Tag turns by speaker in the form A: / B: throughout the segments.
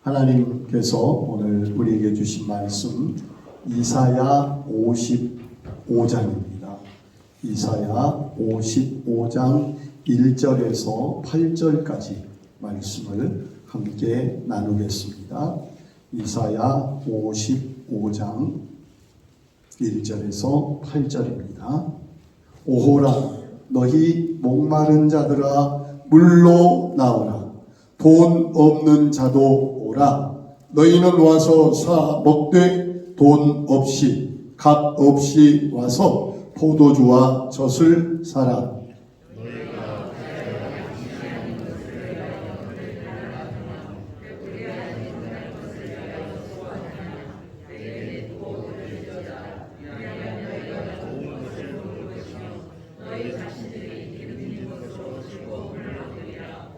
A: 하나님께서 오늘 우리에게 주신 말씀 이사야 55장입니다. 이사야 55장 1절에서 8절까지 말씀을 함께 나누겠습니다. 이사야 55장 1절에서 8절입니다. 오호라 너희 목마른 자들아 물로 나오라. 돈 없는 자도 오라. 너희는 와서 사 먹되 돈 없이 값 없이 와서 포도주와 젖을 사라.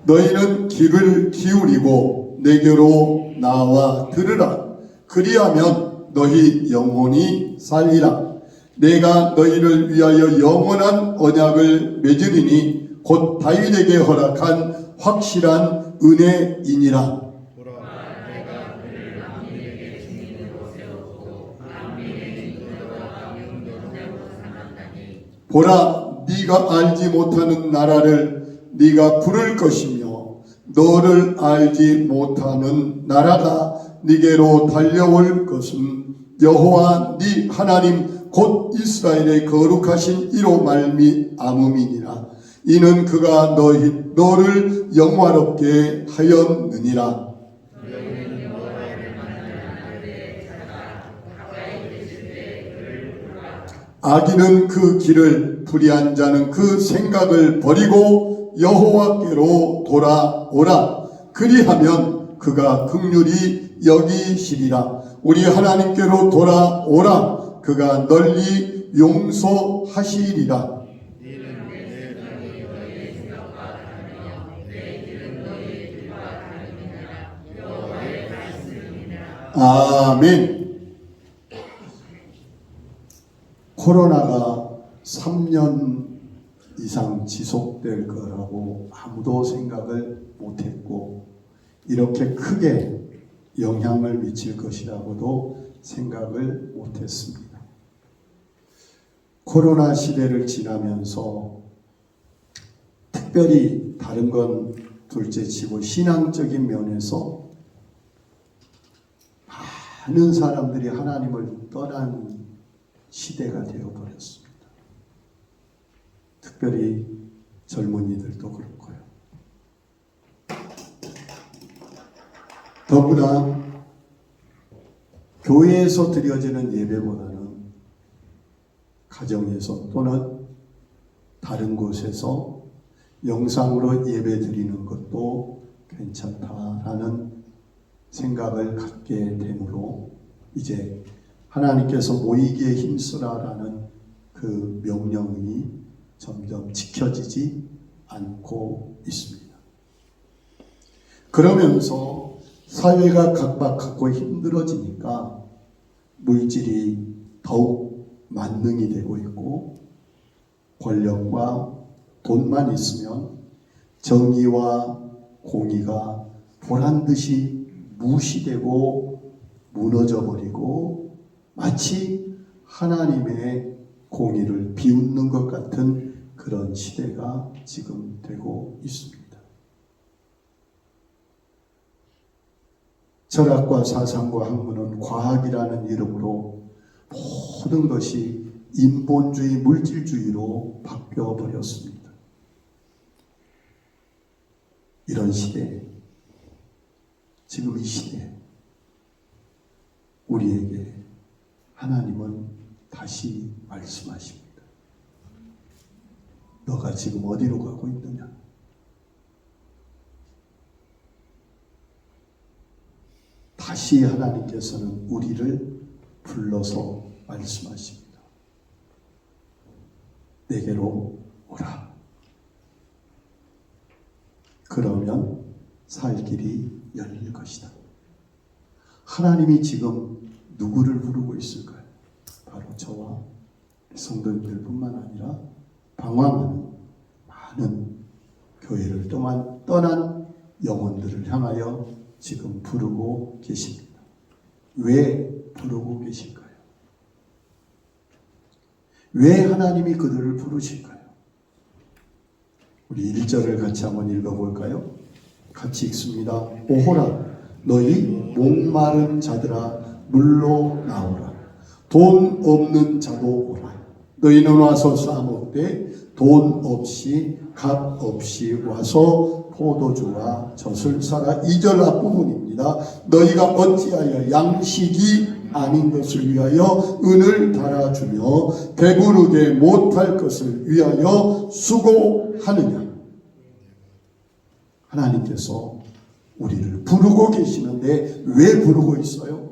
A: 너희는 귀를 기울이고 내게로 나와 들으라. 그리하면 너희 영혼이 살리라. 내가 너희를 위하여 영원한 언약을 맺으리니 곧 다윗에게 허락한 확실한 은혜이니라. 보라, 네가 알지 못하는 나라를 네가 부를 것이며 너를 알지 못하는 나라가 네게로 달려올 것은 여호와 네 하나님 곧 이스라엘의 거룩하신 이로 말미암음이니라. 이는 그가 너를 영화롭게 하였느니라. 악인은 그 길을, 불의한 자는 그 생각을 버리고 여호와께로 돌아오라. 그리하면 그가 긍휼히 여기시리라. 우리 하나님께로 돌아오라. 그가 널리 용서하시리라. 아멘. 코로나가 3년 이상 지속될 거라고 아무도 생각을 못했고 이렇게 크게 영향을 미칠 것이라고도 생각을 못했습니다. 코로나 시대를 지나면서 특별히 다른 건 둘째치고 신앙적인 면에서 많은 사람들이 하나님을 떠난 시대가 되어버렸습니다. 특별히 젊은이들도 그렇고요. 더구나 교회에서 드려지는 예배보다는 가정에서 또는 다른 곳에서 영상으로 예배 드리는 것도 괜찮다라는 생각을 갖게 되므로 이제 하나님께서 모이기에 힘쓰라라는 그 명령이 점점 지켜지지 않고 있습니다. 그러면서 사회가 각박하고 힘들어지니까 물질이 더욱 만능이 되고 있고 권력과 돈만 있으면 정의와 공의가 보란듯이 무시되고 무너져 버리고 마치 하나님의 공의를 비웃는 것 같은 그런 시대가 지금 되고 있습니다. 철학과 사상과 학문은 과학이라는 이름으로 모든 것이 인본주의, 물질주의로 바뀌어 버렸습니다. 이런 시대, 지금 이 시대, 우리에게 하나님은 다시 말씀하십니다. 너가 지금 어디로 가고 있느냐? 다시 하나님께서는 우리를 불러서 말씀하십니다. 내게로 오라. 그러면 살 길이 열릴 것이다. 하나님이 지금 누구를 부르고 있을까요? 바로 저와 성도님들 뿐만 아니라 방황하는 많은 교회를 떠난 영혼들을 향하여 지금 부르고 계십니다. 왜 부르고 계실까요? 왜 하나님이 그들을 부르실까요? 우리 1절을 같이 한번 읽어볼까요? 같이 읽습니다. 오호라 너희 목마른 자들아 물로 나오라. 돈 없는 자도 오라. 너희는 와서 사 먹되 돈 없이 값 없이 와서 포도주와 젖을 사라. 2절 앞부분입니다. 너희가 어찌하여 양식이 아닌 것을 위하여 은을 달아주며 배부르게 못할 것을 위하여 수고하느냐. 하나님께서 우리를 부르고 계시는데 왜 부르고 있어요?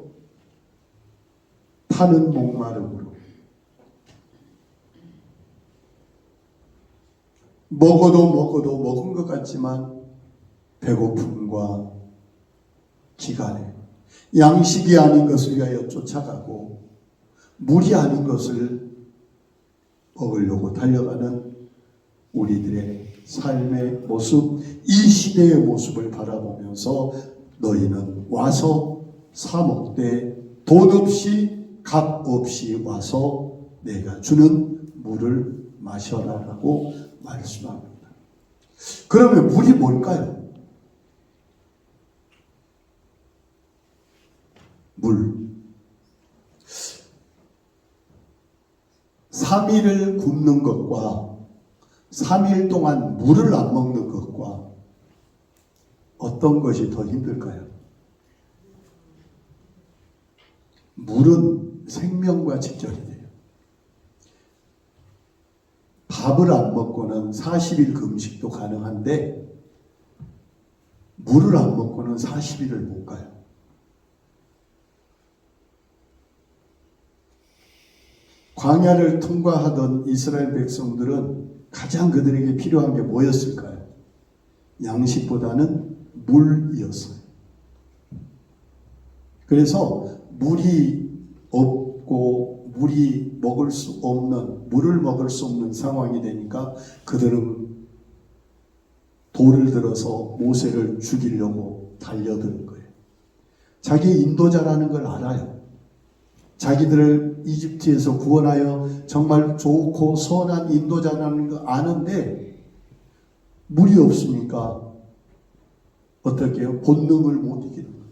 A: 타는 목마름으로. 먹어도 먹은 것 같지만 배고픔과 기간에 양식이 아닌 것을 위하여 쫓아가고 물이 아닌 것을 먹으려고 달려가는 우리들의 삶의 모습, 이 시대의 모습을 바라보면서 너희는 와서 사 먹되 돈 없이 값 없이 와서 내가 주는 물을 마셔라라고 말씀합니다. 그러면 물이 뭘까요? 물. 3일을 굶는 것과 3일 동안 물을 안 먹는 것과 어떤 것이 더 힘들까요? 물은 생명과 직결이 돼요. 밥을 안 먹고는 40일 금식도 가능한데 물을 안 먹고는 40일을 못 가요. 광야를 통과하던 이스라엘 백성들은 가장 그들에게 필요한 게 뭐였을까요? 양식보다는 물이었어요. 그래서 물이 없고 물을 먹을 수 없는 상황이 되니까 그들은 돌을 들어서 모세를 죽이려고 달려드는 거예요. 자기 인도자라는 걸 알아요. 자기들을 이집트에서 구원하여 정말 좋고 선한 인도자라는 거 아는데 물이 없으니까 어떻게 해요? 본능을 못 이기는 거예요.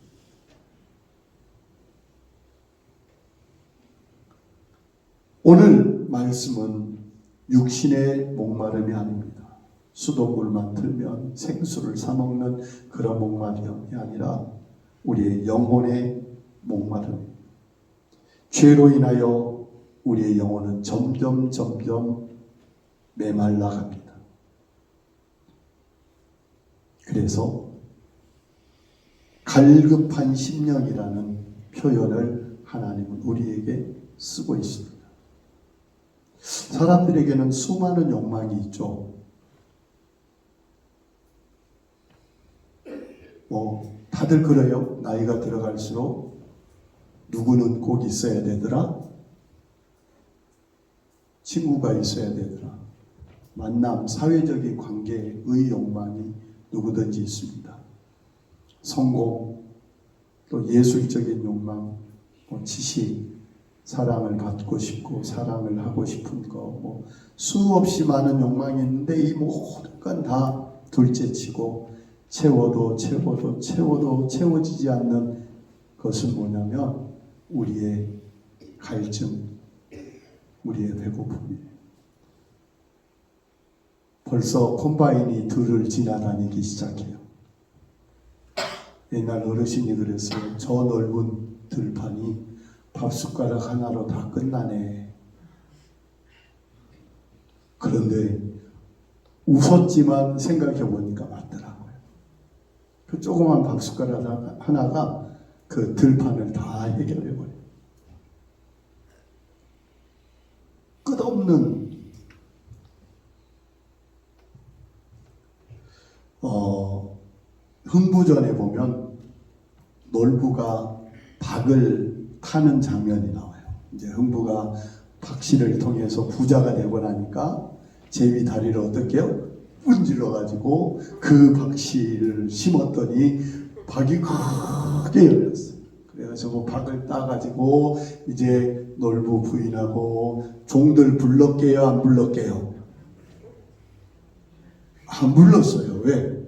A: 오늘 말씀은 육신의 목마름이 아닙니다. 수돗물만 들면 생수를 사 먹는 그런 목마름이 아니라 우리의 영혼의 목마름입니다. 죄로 인하여 우리의 영혼은 점점 메말라 갑니다. 그래서 갈급한 심령이라는 표현을 하나님은 우리에게 쓰고 있습니다. 사람들에게는 수많은 욕망이 있죠. 다들 그래요. 나이가 들어갈수록 누구는 꼭 있어야 되더라. 친구가 있어야 되더라. 만남, 사회적인 관계의 욕망이 누구든지 있습니다. 성공, 또 예술적인 욕망, 지식, 사랑을 받고 싶고 사랑을 하고 싶은 거, 수없이 많은 욕망이 있는데 이 모든 건 다 둘째치고 채워도 채워지지 않는 것은 뭐냐면 우리의 갈증, 우리의 배고픔이에요. 벌써 콤바인이 들을 지나다니기 시작해요. 옛날 어르신이 그랬어요. 저 넓은 들판이 밥숟가락 하나로 다 끝나네. 그런데 웃었지만 생각해 보니까 맞더라고요. 그 조그만 밥숟가락 하나가 그 들판을 다 해결해 버려요. 끝없는 흥부전에 보면 놀부가 박을 타는 장면이 나와요. 이제 흥부가 박씨를 통해서 부자가 되고 나니까 제위 다리를 어떻게 해요? 문질러 가지고 그 박씨를 심었더니 박이 크게 열렸어요. 그래가지고 박을 따가지고 이제 놀부 부인하고 종들 불렀게요, 안 불렀게요? 안 불렀어요. 왜?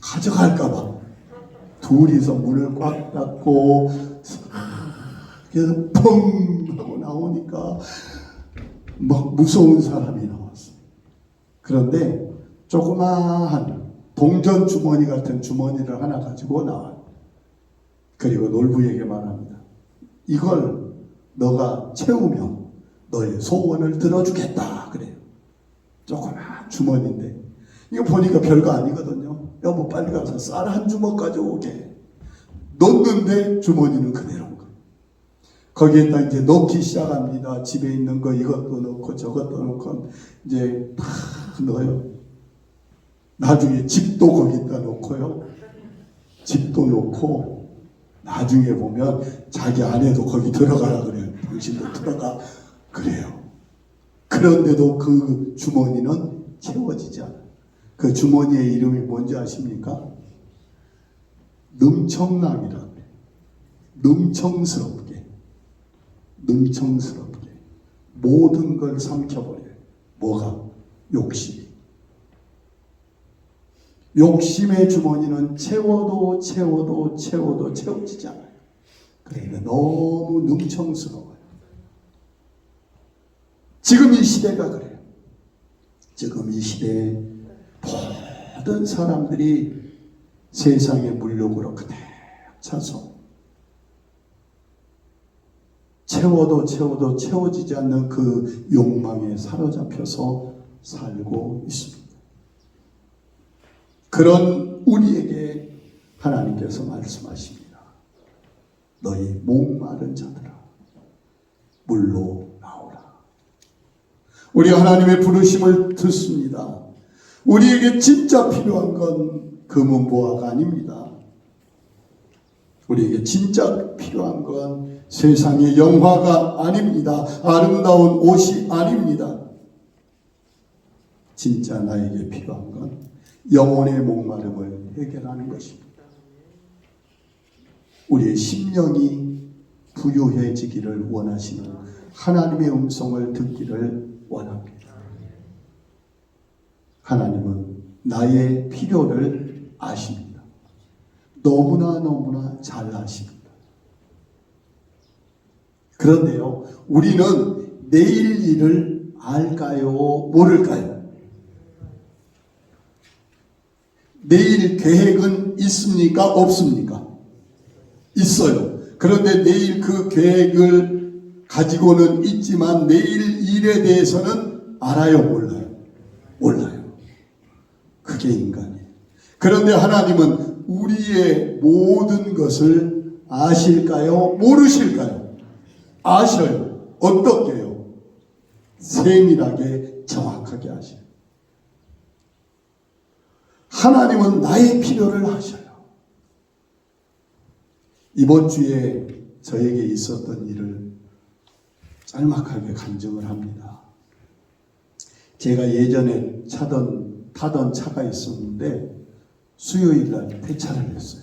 A: 가져갈까봐. 둘이서 문을 꽉 닫고 그래서 펑 하고 나오니까 막 무서운 사람이 나왔어요. 그런데 조그마한 동전 주머니 같은 주머니를 하나 가지고 나와요. 그리고 놀부에게 말합니다. 이걸 너가 채우면 너의 소원을 들어주겠다. 그래요. 조그마한 주머니인데 이거 보니까 별거 아니거든요. 여보 빨리 가서 쌀 한 주먹 가져오게. 넣는데 주머니는 그대로인 거예요. 거기에다 이제 넣기 시작합니다. 집에 있는 거 이것도 넣고 저것도 넣고 이제 다 넣어요. 나중에 집도 거기다 넣고요. 집도 넣고 나중에 보면 자기 아내도 거기 들어가라 그래요. 당신도 들어가 그래요. 그런데도 그 주머니는 채워지지 않아요. 그 주머니의 이름이 뭔지 아십니까? 능청남이라고 해요. 능청스럽게 모든 걸 삼켜버려요. 뭐가? 욕심의 주머니는 채워도 채워지지 않아요. 그러니까 너무 능청스러워요. 지금 이 시대가 그래요. 지금 이 시대에 모든 사람들이 세상의 물욕으로 그대로 차서 채워도 채워지지 않는 그 욕망에 사로잡혀서 살고 있습니다. 그런 우리에게 하나님께서 말씀하십니다. 너희 목마른 자들아 물로 나오라. 우리 하나님의 부르심을 듣습니다. 우리에게 진짜 필요한 건 금은보화가 아닙니다. 우리에게 진짜 필요한 건 세상의 영화가 아닙니다. 아름다운 옷이 아닙니다. 진짜 나에게 필요한 건 영혼의 목마름을 해결하는 것입니다. 우리의 심령이 부유해지기를 원하시는 하나님의 음성을 듣기를 원합니다. 하나님은 나의 필요를 아십니다. 너무나 잘 아십니다. 그런데요, 우리는 내일 일을 알까요? 모를까요? 내일 계획은 있습니까? 없습니까? 있어요. 그런데 내일 그 계획을 가지고는 있지만 내일 일에 대해서는 알아요? 몰라요. 그게 인간이에요. 그런데 하나님은 우리의 모든 것을 아실까요? 모르실까요? 아셔요. 어떻게요? 세밀하게 정확하게 아셔요. 하나님은 나의 필요를 아셔요. 이번 주에 저에게 있었던 일을 짤막하게 간증을 합니다. 제가 예전에 타던 차가 있었는데 수요일 날 폐차를 했어요.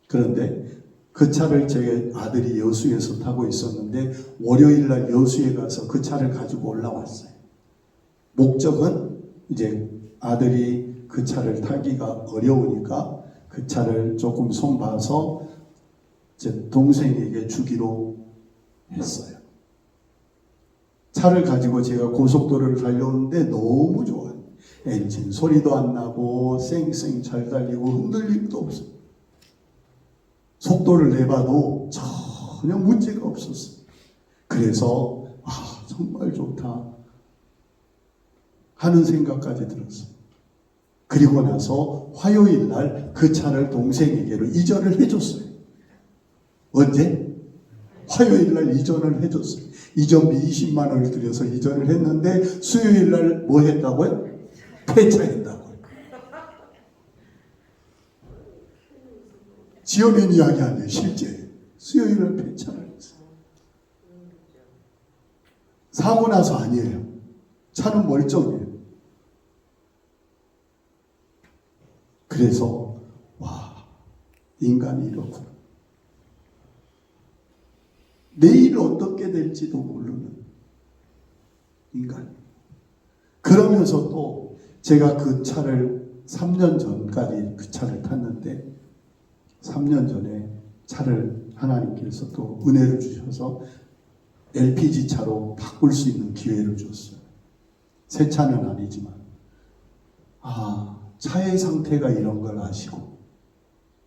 A: 그런데 그 차를 제 아들이 여수에서 타고 있었는데 월요일 날 여수에 가서 그 차를 가지고 올라왔어요. 목적은 이제 아들이 그 차를 타기가 어려우니까 그 차를 조금 손봐서 제 동생에게 주기로 했어요. 차를 가지고 제가 고속도로를 달려오는데 너무 좋아요. 엔진 소리도 안 나고 쌩쌩 잘 달리고 흔들림도 없어요. 속도를 내봐도 전혀 문제가 없었어요. 그래서 정말 좋다 하는 생각까지 들었어요. 그리고 나서 화요일 날 그 차를 동생에게로 이전을 해줬어요. 언제? 화요일 날 이전을 해줬어요. 이전비 20만 원을 들여서 이전을 했는데 수요일 날 뭐 했다고요? 폐차했다고요. 지어낸 이야기 아니에요. 실제 수요일 날 폐차를 했어요. 사고 나서 아니에요. 차는 멀쩡해요. 그래서 와, 인간이 이렇구나. 내일 어떻게 될지도 모르는 인간. 그러면서 또 제가 그 차를 3년 전까지 그 차를 탔는데 3년 전에 차를 하나님께서 또 은혜를 주셔서 LPG 차로 바꿀 수 있는 기회를 줬어요. 새 차는 아니지만 차의 상태가 이런 걸 아시고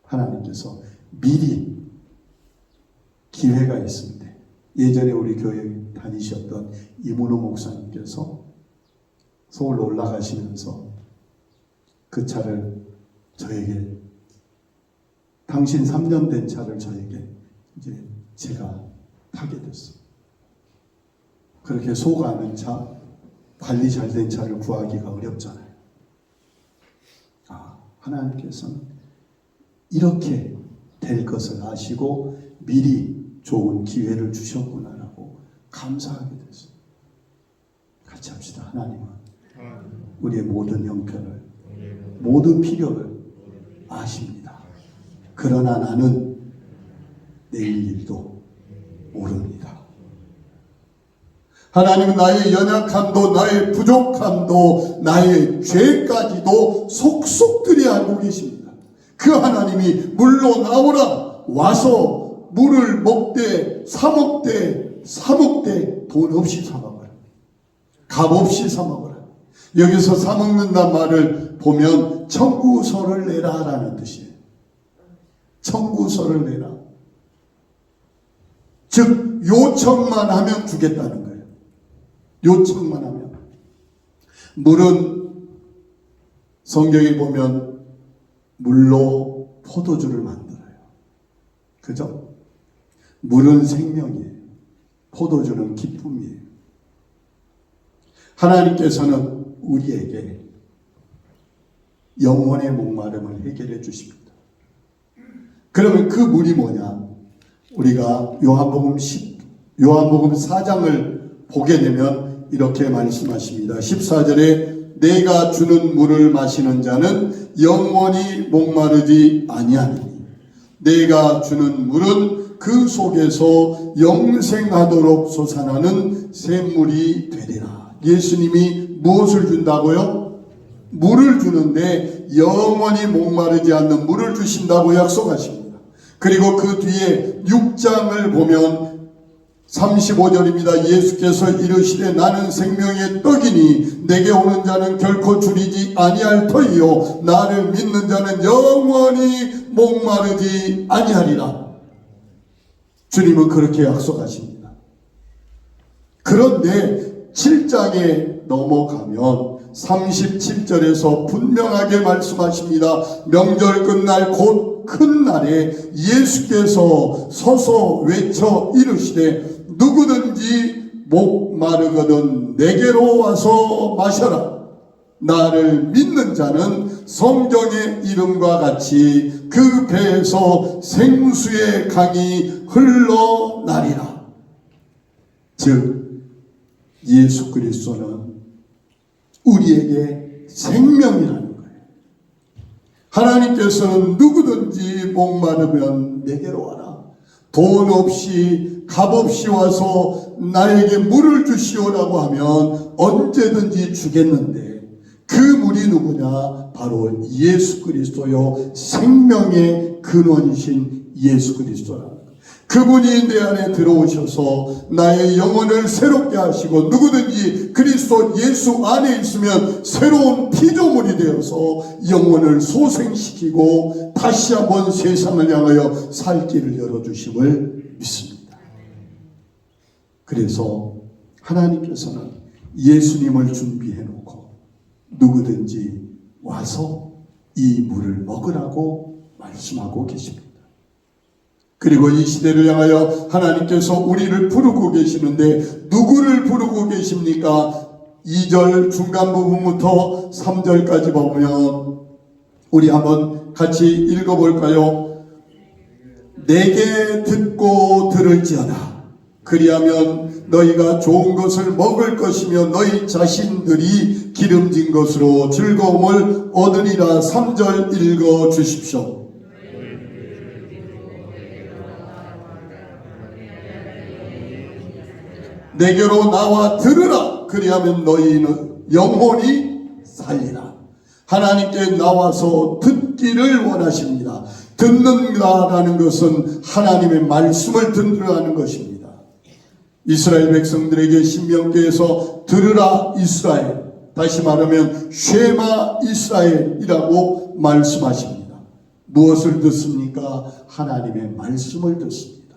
A: 하나님께서 미리 기회가 있습니다. 예전에 우리 교회 다니셨던 이문호 목사님께서 서울로 올라가시면서 그 차를 저에게 당신 3년 된 차를 저에게 이제 제가 타게 됐어요. 그렇게 속 아는 차, 관리 잘 된 차를 구하기가 어렵잖아요. 하나님께서는 이렇게 될 것을 아시고 미리 좋은 기회를 주셨구나라고 감사하게 됐어요. 같이 합시다. 하나님은 우리의 모든 형편을, 모든 필요를 아십니다. 그러나 나는 내일 일도 모릅니다. 하나님은 나의 연약함도, 나의 부족함도, 나의 죄까지도 속속들이 알고 계십니다. 그 하나님이 물로 나오라, 와서 물을 먹되 사먹되 돈 없이 사먹어라, 값 없이 사먹어라. 여기서 사먹는단 말을 보면 청구서를 내라 라는 뜻이에요. 청구서를 내라. 즉 요청만 하면 주겠다는 거예요. 요청만 하면. 물은 성경에 보면 물로 포도주를 만들어요. 그죠? 물은 생명이에요. 포도주는 기쁨이에요. 하나님께서는 우리에게 영혼의 목마름을 해결해 주십니다. 그러면 그 물이 뭐냐? 우리가 요한복음 4장을 보게 되면 이렇게 말씀하십니다. 14절에 내가 주는 물을 마시는 자는 영원히 목마르지 아니하니 내가 주는 물은 그 속에서 영생하도록 솟아나는 샘물이 되리라. 예수님이 무엇을 준다고요? 물을 주는데 영원히 목마르지 않는 물을 주신다고 약속하십니다. 그리고 그 뒤에 6장을 보면 35절입니다. 예수께서 이르시되 나는 생명의 떡이니 내게 오는 자는 결코 줄이지 아니할 터이요 나를 믿는 자는 영원히 목마르지 아니하리라. 주님은 그렇게 약속하십니다. 그런데 7장에 넘어가면 37절에서 분명하게 말씀하십니다. 명절 끝날 곧 큰 날에 예수께서 서서 외쳐 이르시되 누구든지 목마르거든 내게로 와서 마셔라. 나를 믿는 자는 성경의 이름과 같이 그 배에서 생수의 강이 흘러나리라. 즉 예수 그리스도는 우리에게 생명이라는 거예요. 하나님께서는 누구든지 목마르면 내게로 와라. 돈 없이 값 없이 와서 나에게 물을 주시오라고 하면 언제든지 주겠는데 그 물이 누구냐? 바로 예수 그리스도요. 생명의 근원이신 예수 그리스도라. 그분이 내 안에 들어오셔서 나의 영혼을 새롭게 하시고 누구든지 그리스도 예수 안에 있으면 새로운 피조물이 되어서 영혼을 소생시키고 다시 한번 세상을 향하여 살 길을 열어주심을 믿습니다. 그래서 하나님께서는 예수님을 준비해 놓고 누구든지 와서 이 물을 먹으라고 말씀하고 계십니다. 그리고 이 시대를 향하여 하나님께서 우리를 부르고 계시는데 누구를 부르고 계십니까? 2절 중간 부분부터 3절까지 보면 우리 한번 같이 읽어볼까요? 내게 듣고 들을지어다. 그리하면 너희가 좋은 것을 먹을 것이며 너희 자신들이 기름진 것으로 즐거움을 얻으리라. 3절 읽어 주십시오. 내게로 나와 들으라. 그리하면 너희는 영혼이 살리라. 하나님께 나와서 듣기를 원하십니다. 듣는다라는 것은 하나님의 말씀을 듣는다는 것입니다. 이스라엘 백성들에게 신명기에서 들으라 이스라엘, 다시 말하면 쉐마 이스라엘이라고 말씀하십니다. 무엇을 듣습니까? 하나님의 말씀을 듣습니다.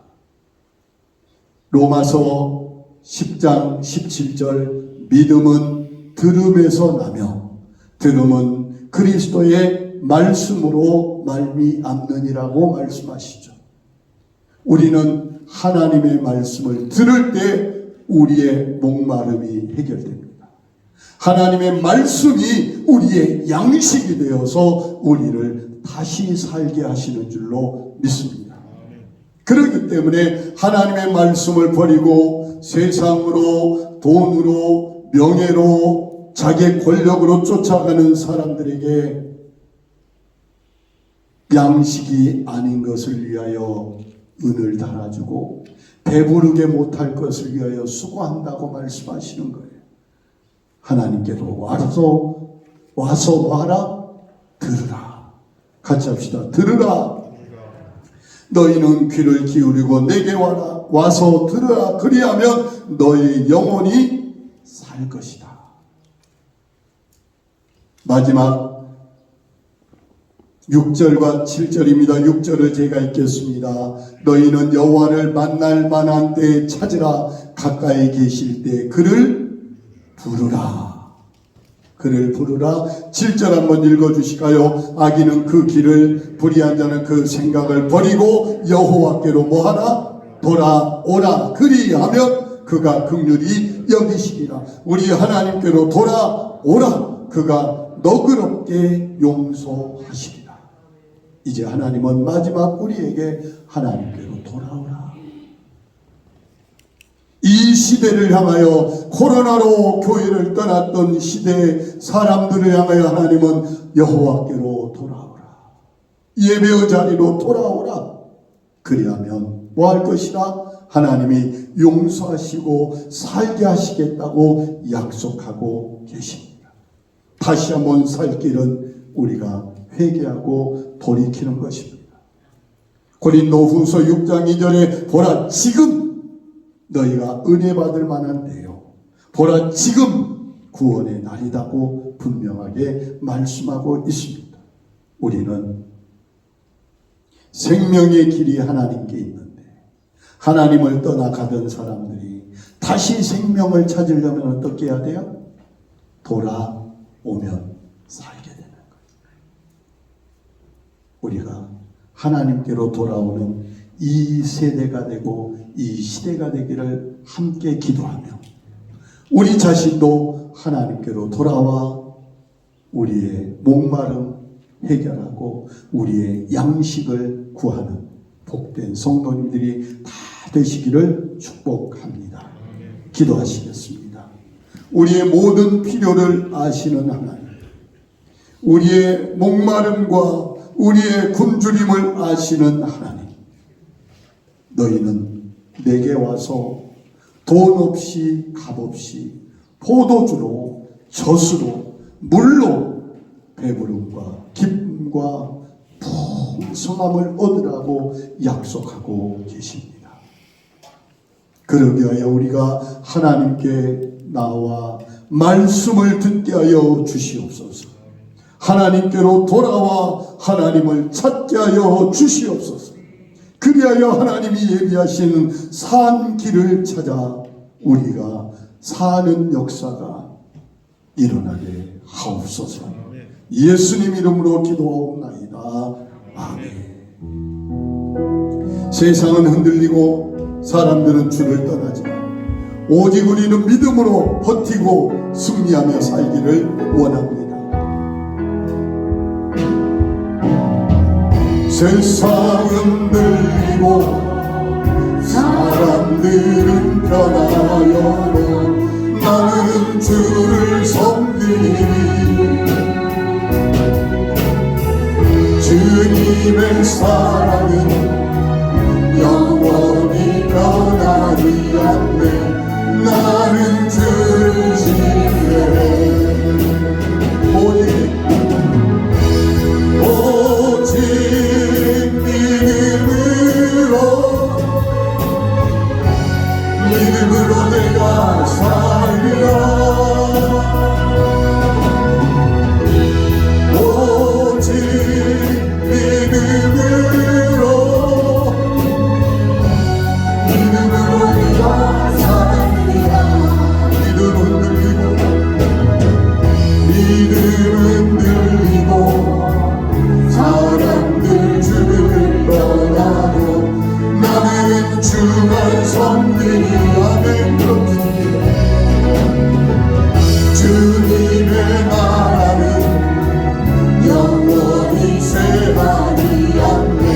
A: 로마서 10장 17절 믿음은 들음에서 나며 들음은 그리스도의 말씀으로 말미암느니라고 말씀하시죠. 우리는 하나님의 말씀을 들을 때 우리의 목마름이 해결됩니다. 하나님의 말씀이 우리의 양식이 되어서 우리를 다시 살게 하시는 줄로 믿습니다. 그렇기 때문에 하나님의 말씀을 버리고 세상으로, 돈으로, 명예로, 자기의 권력으로 쫓아가는 사람들에게 양식이 아닌 것을 위하여 은을 달아주고 배부르게 못할 것을 위하여 수고한다고 말씀하시는 거예요. 하나님께로 와서 와라, 들으라. 같이 합시다. 들으라. 너희는 귀를 기울이고 내게 와라. 와서 들으라. 그리하면 너희 영혼이 살 것이다. 마지막 6절과 7절입니다. 6절을 제가 읽겠습니다. 너희는 여호와를 만날 만한 때에 찾으라. 가까이 계실 때 그를 부르라. 그를 부르라. 7절 한번 읽어주실까요? 악인은 그 길을, 불의한 자는 그 생각을 버리고 여호와께로 뭐하라? 돌아오라. 그리하면 그가 긍휼히 여기시리라. 우리 하나님께로 돌아오라. 그가 너그럽게 용서하시리라. 이제 하나님은 마지막 우리에게 하나님께로 돌아오라. 이 시대를 향하여, 코로나로 교회를 떠났던 시대의 사람들을 향하여 하나님은 여호와께로 돌아오라. 예배의 자리로 돌아오라. 그리하면 뭐 할 것이라? 하나님이 용서하시고 살게 하시겠다고 약속하고 계십니다. 다시 한번 살 길은 우리가 회개하고 돌이키는 것입니다. 고린도후서 6장 2절에 보라 지금 너희가 은혜 받을 만한 때요, 보라 지금 구원의 날이다고 분명하게 말씀하고 있습니다. 우리는 생명의 길이 하나님께 있는데 하나님을 떠나가던 사람들이 다시 생명을 찾으려면 어떻게 해야 돼요? 돌아오면 살게 되는 거예요. 우리가 하나님께로 돌아오는 이 세대가 되고 이 시대가 되기를 함께 기도하며 우리 자신도 하나님께로 돌아와 우리의 목마름 해결하고 우리의 양식을 구하는 복된 성도님들이 다 되시기를 축복합니다. 기도하시겠습니다. 우리의 모든 필요를 아시는 하나님, 우리의 목마름과 우리의 굶주림을 아시는 하나님, 너희는 내게 와서 돈 없이 값 없이 포도주로 젖으로 물로 배부름과 기쁨과 풍성함을 얻으라고 약속하고 계십니다. 그러기 위하여 우리가 하나님께 나와 말씀을 듣게 하여 주시옵소서. 하나님께로 돌아와 하나님을 찾게 하여 주시옵소서. 그리하여 하나님이 예비하신 산 길을 찾아 우리가 사는 역사가 일어나게 하옵소서. 예수님 이름으로 기도하옵나이다. 아멘. 세상은 흔들리고 사람들은 주를 떠나지만 오직 우리는 믿음으로 버티고 승리하며 살기를 원합니다. 세상은 흔들리고 사람들은 변하여도
B: 나는 주를 섬기니 주님의 사랑은 영원히 변하지 않네. 나는 주를 신뢰해. 오직 믿음으로 내가 살리라. 오직 믿음으로 내가 살리라. 믿음은 들리고 사람들 주를 떠나고 나는 주만 섬기니. 아멘. 주님의 나라는 영원히 쇠하지 않네.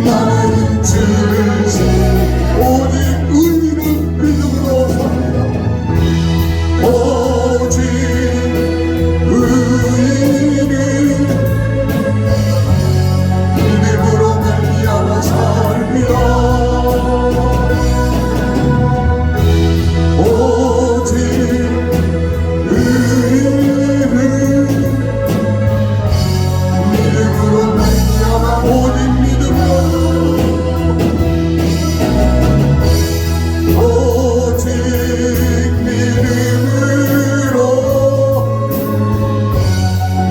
B: 나는 주를 오직 의인은 믿음으로 삽니다. 오직 의인은 믿음으로 말미암아 살리라. 오직 의인은 믿음으로 말미암아 오직 믿음으로 오직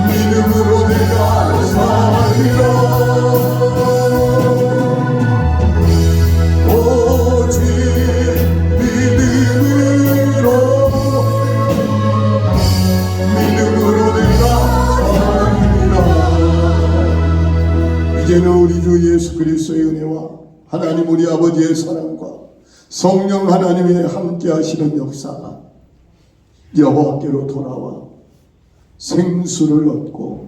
B: 믿음으로 내가 살리라. 오직 믿음으로 내가 살리라. 이제는 우리 주 예수 그리스도의 은혜와 하나님 우리 아버지의 사랑과 성령 하나님의 함께 하시는 역사가 여호와께로 돌아와 생수를 얻고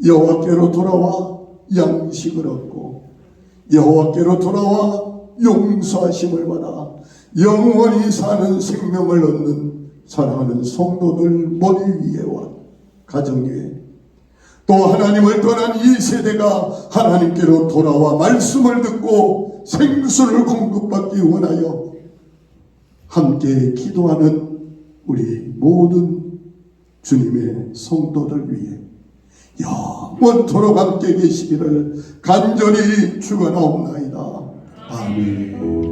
B: 여호와께로 돌아와 양식을 얻고 여호와께로 돌아와 용서하심을 받아 영원히 사는 생명을 얻는 사랑하는 성도들 머리 위에와 가정 위에 또 하나님을 떠난 이 세대가 하나님께로 돌아와 말씀을 듣고 생수를 공급받기 원하여 함께 기도하는 우리 모든 주님의 성도들 위해 영원토록 함께 계시기를 간절히 축원하옵나이다. 아멘.